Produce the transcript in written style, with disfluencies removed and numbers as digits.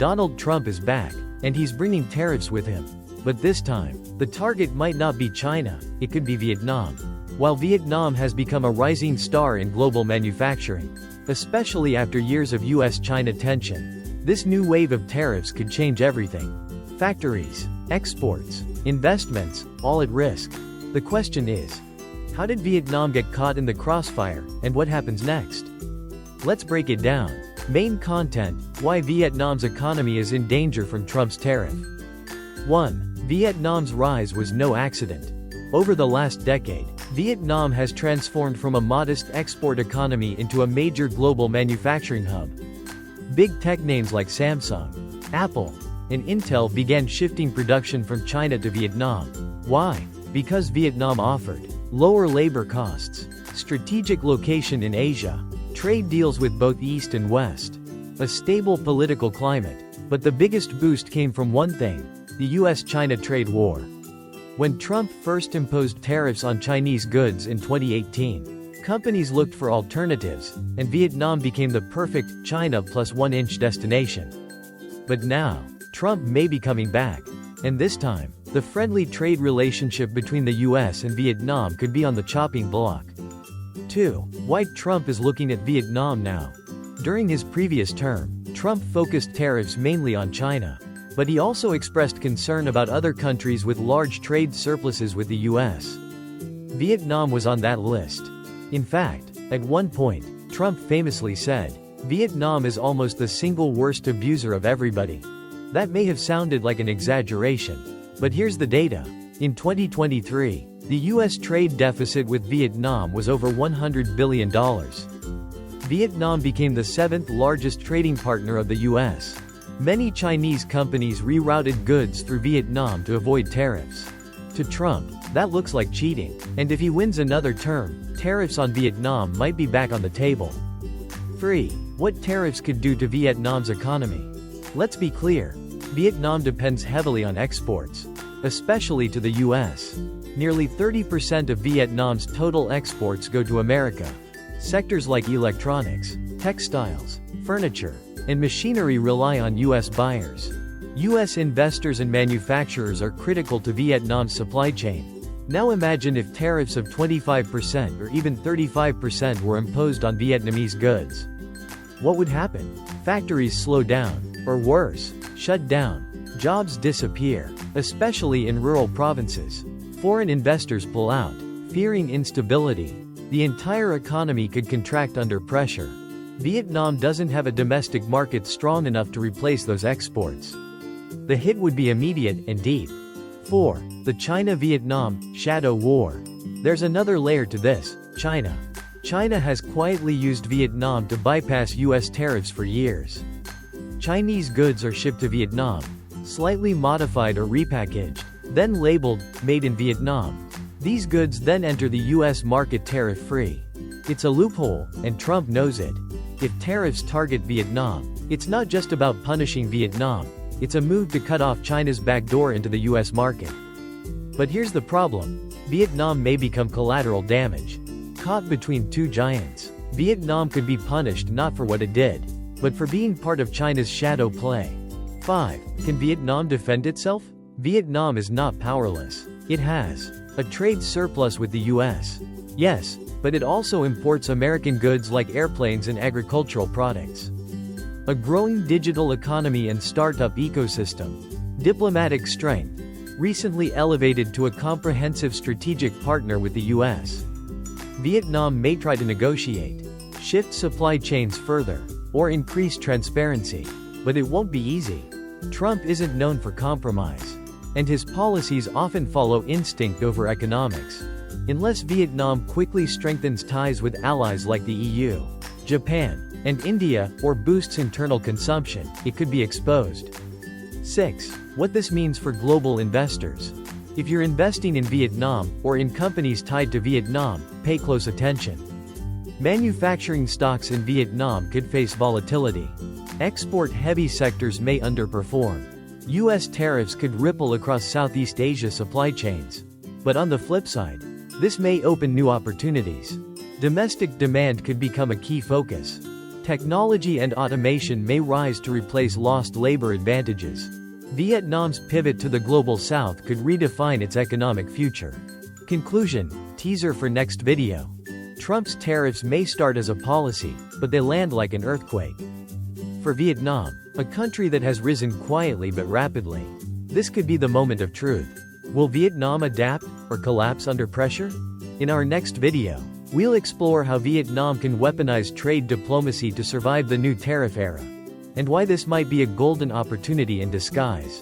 Donald Trump is back, and he's bringing tariffs with him. But this time, the target might not be China, it could be Vietnam. While Vietnam has become a rising star in global manufacturing, especially after years of US-China tension, this new wave of tariffs could change everything. Factories, exports, investments, all at risk. The question is, how did Vietnam get caught in the crossfire, and what happens next? Let's break it down. Main content: why Vietnam's economy is in danger from Trump's tariff. 1. Vietnam's rise was no accident. Over the last decade, Vietnam has transformed from a modest export economy into a major global manufacturing hub. Big tech names like Samsung, Apple, and Intel began shifting production from China to Vietnam. Why? Because Vietnam offered lower labor costs, strategic location in Asia, trade deals with both East and West, a stable political climate. But the biggest boost came from one thing: the US-China trade war. When Trump first imposed tariffs on Chinese goods in 2018, companies looked for alternatives, and Vietnam became the perfect China plus 1-inch destination. But now, Trump may be coming back, and this time, the friendly trade relationship between the US and Vietnam could be on the chopping block. 2. Why Trump is looking at Vietnam now. During his previous term, Trump focused tariffs mainly on China. But he also expressed concern about other countries with large trade surpluses with the US. Vietnam was on that list. In fact, at one point, Trump famously said, "Vietnam is almost the single worst abuser of everybody." That may have sounded like an exaggeration. But here's the data. In 2023, the US trade deficit with Vietnam was over $100 billion. Vietnam became the 7th largest trading partner of the US. Many Chinese companies rerouted goods through Vietnam to avoid tariffs. To Trump, that looks like cheating, and if he wins another term, tariffs on Vietnam might be back on the table. 3. What tariffs could do to Vietnam's economy. Let's be clear, Vietnam depends heavily on exports, especially to the US. Nearly 30% of Vietnam's total exports go to America. Sectors like electronics, textiles, furniture, and machinery rely on US buyers. US investors and manufacturers are critical to Vietnam's supply chain. Now imagine if tariffs of 25% or even 35% were imposed on Vietnamese goods. What would happen? Factories slow down, or worse, shut down. Jobs disappear, especially in rural provinces. Foreign investors pull out, fearing instability. The entire economy could contract under pressure. Vietnam doesn't have a domestic market strong enough to replace those exports. The hit would be immediate and deep. 4. The China-Vietnam shadow war. There's another layer to this: China. China has quietly used Vietnam to bypass US tariffs for years. Chinese goods are shipped to Vietnam, slightly modified or repackaged, then labeled, "Made in Vietnam." These goods then enter the US market tariff-free. It's a loophole, and Trump knows it. If tariffs target Vietnam, it's not just about punishing Vietnam, it's a move to cut off China's backdoor into the US market. But here's the problem: Vietnam may become collateral damage. Caught between two giants, Vietnam could be punished not for what it did, but for being part of China's shadow play. 5. Can Vietnam defend itself? Vietnam is not powerless. It has a trade surplus with the US. Yes, but it also imports American goods like airplanes and agricultural products. A growing digital economy and startup ecosystem. Diplomatic strength. Recently elevated to a comprehensive strategic partner with the US. Vietnam may try to negotiate, shift supply chains further, or increase transparency. But it won't be easy. Trump isn't known for compromise, and his policies often follow instinct over economics. Unless Vietnam quickly strengthens ties with allies like the EU, Japan, and India, or boosts internal consumption, it could be exposed. 6. What this means for global investors. If you're investing in Vietnam, or in companies tied to Vietnam, pay close attention. Manufacturing stocks in Vietnam could face volatility. Export-heavy sectors may underperform. US tariffs could ripple across Southeast Asia supply chains. But on the flip side, this may open new opportunities. Domestic demand could become a key focus. Technology and automation may rise to replace lost labor advantages. Vietnam's pivot to the global south could redefine its economic future. Conclusion, teaser for next video. Trump's tariffs may start as a policy, but they land like an earthquake. For Vietnam, a country that has risen quietly but rapidly, this could be the moment of truth. Will Vietnam adapt or collapse under pressure? In our next video, we'll explore how Vietnam can weaponize trade diplomacy to survive the new tariff era, and why this might be a golden opportunity in disguise.